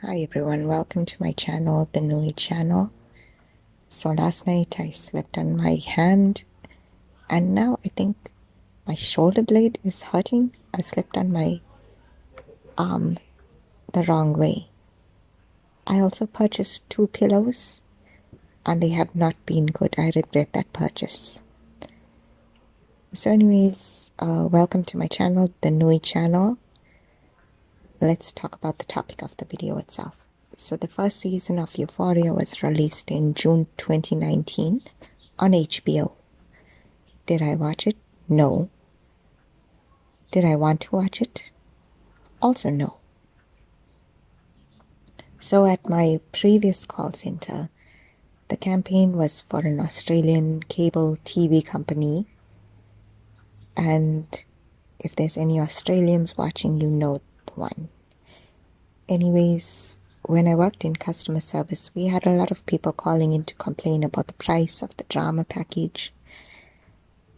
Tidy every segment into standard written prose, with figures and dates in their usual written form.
Hi everyone, welcome to my channel, the Nui channel. So last night I slept on my hand and now I think my shoulder blade is hurting. I slept on my arm the wrong way. I also purchased 2 pillows and they have not been good. I regret that purchase. So anyways, welcome to my channel, the Nui channel. Let's talk about the topic of the video itself. So the first season of Euphoria was released in June 2019 on HBO. Did I watch it? No. Did I want to watch it? Also no. So at my previous call center, the campaign was for an Australian cable TV company. And if there's any Australians watching, you know the one. Anyways, when I worked in customer service, we had a lot of people calling in to complain about the price of the drama package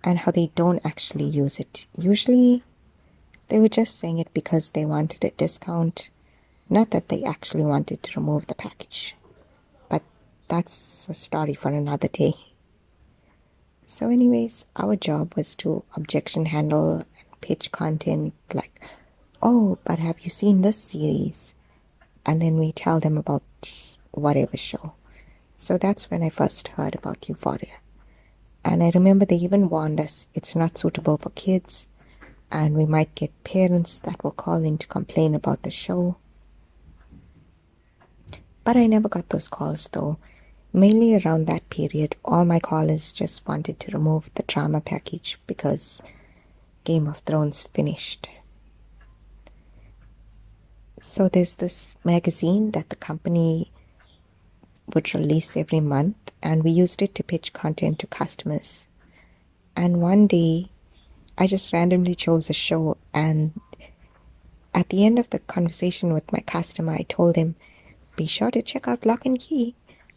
and how they don't actually use it. Usually, they were just saying it because they wanted a discount, not that they actually wanted to remove the package. But that's a story for another day. So anyways, our job was to objection handle and pitch content like, oh, but have you seen this series? And then we tell them about whatever show. So that's when I first heard about Euphoria. And I remember they even warned us it's not suitable for kids, and we might get parents that will call in to complain about the show. But I never got those calls though. Mainly around that period, all my callers just wanted to remove the drama package because Game of Thrones finished. So there's this magazine that the company would release every month, and we used it to pitch content to customers. And one day, I just randomly chose a show, and at the end of the conversation with my customer, I told him, be sure to check out Lock and Key.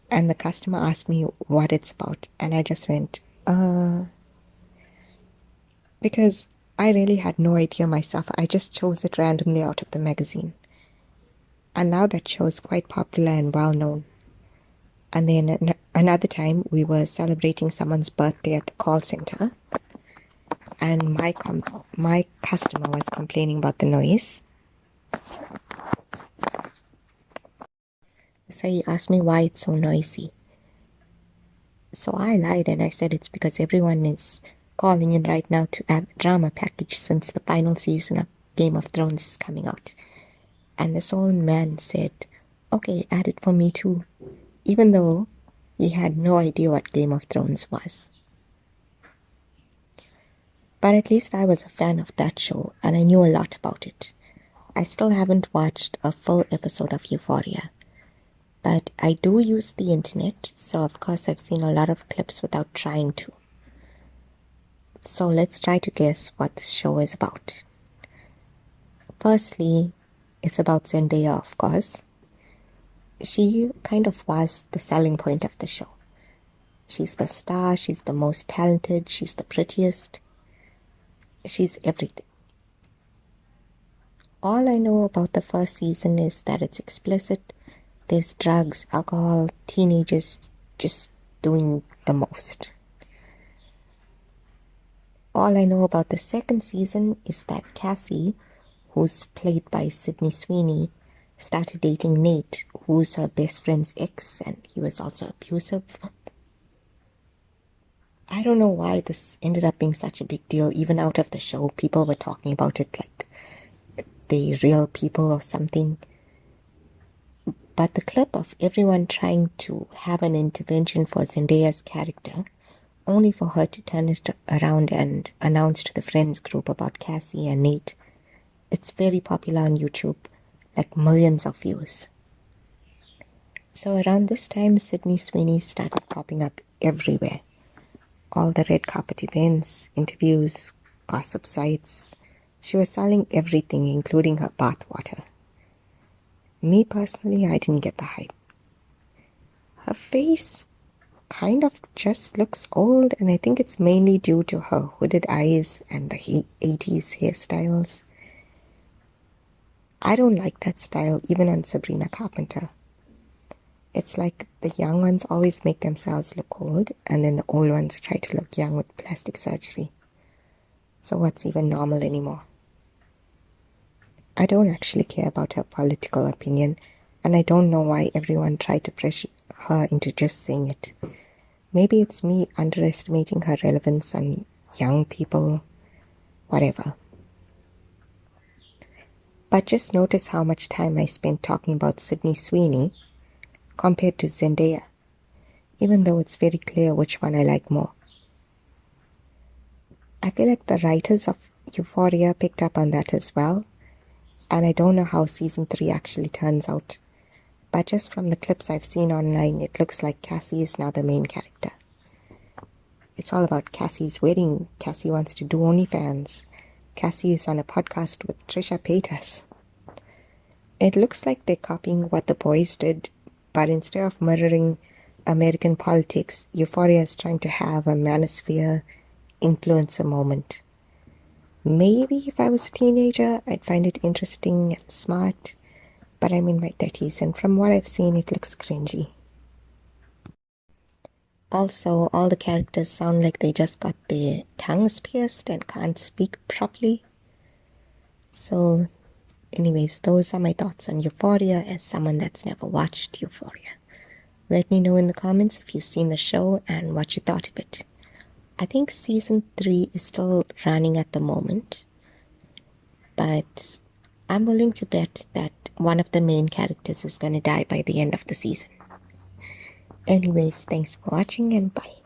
And the customer asked me what it's about, and I just went, because I really had no idea myself. I just chose it randomly out of the magazine. And now that show is quite popular and well known. And then another time, we were celebrating someone's birthday at the call center, and my customer was complaining about the noise. So he asked me why it's so noisy. So I lied and I said it's because everyone is calling in right now to add the drama package since the final season of Game of Thrones is coming out. And this old man said, okay, add it for me too, even though he had no idea what Game of Thrones was. But at least I was a fan of that show and I knew a lot about it. I still haven't watched a full episode of Euphoria, but I do use the internet, so of course I've seen a lot of clips without trying to. So let's try to guess what this show is about. Firstly, it's about Zendaya, of course. She kind of was the selling point of the show. She's the star, she's the most talented, she's the prettiest. She's everything. All I know about the first season is that it's explicit. There's drugs, alcohol, teenagers just doing the most. All I know about the second season is that Cassie, who's played by Sydney Sweeney, started dating Nate, who's her best friend's ex, and he was also abusive. I don't know why this ended up being such a big deal. Even out of the show, people were talking about it like they real people or something. But the clip of everyone trying to have an intervention for Zendaya's character, only for her to turn it around and announce to the friends group about Cassie and Nate, it's very popular on YouTube, like millions of views. So around this time, Sydney Sweeney started popping up everywhere. All the red carpet events, interviews, gossip sites. She was selling everything, including her bathwater. Me personally, I didn't get the hype. Her face kind of just looks old, and I think it's mainly due to her hooded eyes and the 80s hairstyles. I don't like that style, even on Sabrina Carpenter. It's like the young ones always make themselves look old, and then the old ones try to look young with plastic surgery. So what's even normal anymore? I don't actually care about her political opinion, and I don't know why everyone tried to pressure her into just saying it. Maybe it's me underestimating her relevance on young people, whatever. But just notice how much time I spent talking about Sydney Sweeney compared to Zendaya, even though it's very clear which one I like more. I feel like the writers of Euphoria picked up on that as well, and I don't know how season 3 actually turns out. But just from the clips I've seen online, it looks like Cassie is now the main character. It's all about Cassie's wedding. Cassie wants to do OnlyFans. Cassie is on a podcast with Trisha Paytas. It looks like they're copying what The Boys did, but instead of mirroring American politics, Euphoria is trying to have a manosphere influencer moment. Maybe if I was a teenager, I'd find it interesting and smart, but I'm in my 30s, and from what I've seen, it looks cringy. Also, all the characters sound like they just got their tongues pierced and can't speak properly. So, anyways, those are my thoughts on Euphoria as someone that's never watched Euphoria. Let me know in the comments if you've seen the show and what you thought of it. I think season 3 is still running at the moment, but I'm willing to bet that one of the main characters is going to die by the end of the season. Anyways, thanks for watching and bye.